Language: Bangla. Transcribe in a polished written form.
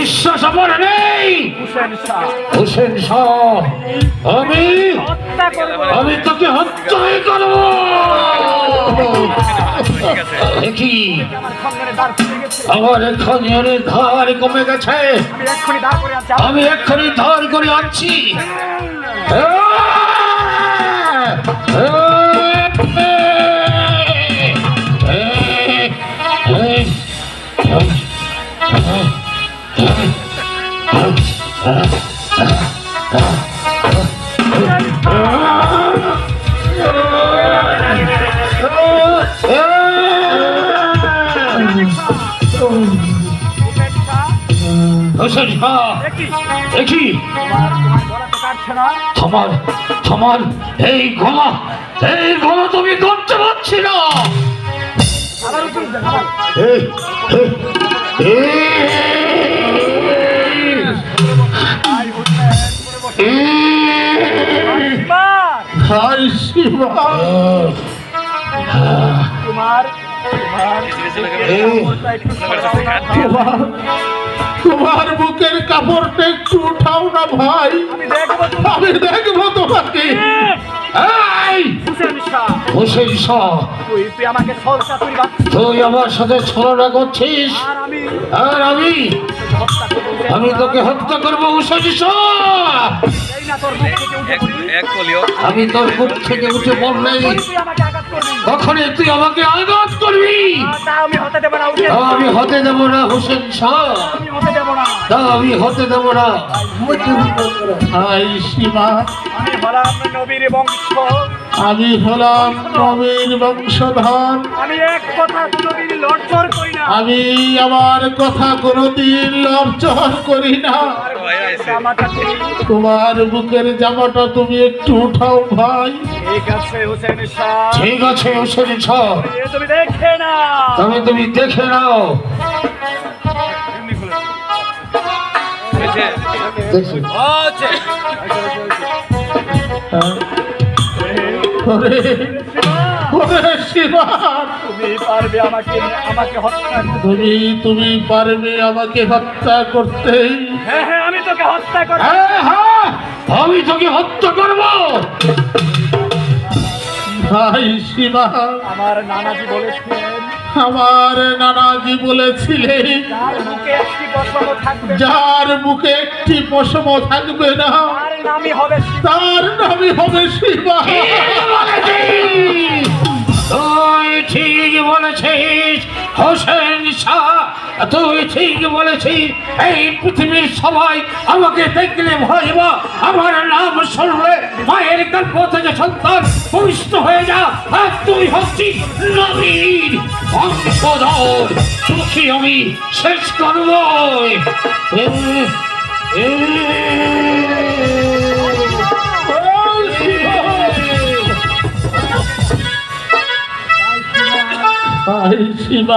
বিশ্বাস আমার নেই। হোসেন শাহ, আমি তোকে হত্যাই করবো। কি আমার এক্ষণি ধার কমে গেছে, আমি এক্ষুনি ধার করে আনছি। হোসেন শাহ, দেখি তোমার এই গলা তুমি করতে পারছি না। তোমার বুকের কাপড়টা একটু উঠাও না ভাই, আমি দেখবো তোমাকে। হোসেন শাহ, তুই আমার সাথে ছলনা করছিস, আর আমি তোকে হত্যা করবো। হোসেন শাহ, আমি তোর মুখ থেকে উঠে বললেই কখনই তুই আমাকে আঘাত করবি। আমি হতে দেব না হোসেন শাহ, আমি হতে দেব না। আমি হলাম নবীর বংশধর, আমি আমার কথা কোনোদিন লড়চড় করি না। তোমার বুকের জামাটা তুমি একটু উঠাও ভাই। ঠিক আছে হোসেন শাহ, তুমি দেখে নাও। তুমি পারবে আমাকে হত্যা করতে? হ্যাঁ, আমি তোকে হত্যা করব। আমি তোকে হত্যা করব। ভাই শিবা, আমার নানাজি বলেছিলেন যার বুকে একটি পশম থাকবে না তার নামই হবে শিবা। তুই ঠিক বলেছিস হোসেন শাহ, তুই ঠিক বলেছিস। এই পৃথিবীর সবাই আমাকে দেখলে ভয় বা আমার নাম শুনলে মায়ের গর্ভ থেকে সন্তান ভূমিষ্ঠ হয়ে যা। আর তুই হচ্ছিস নবীর বংশধর, তোকে আমি শেষ করব। শিবা,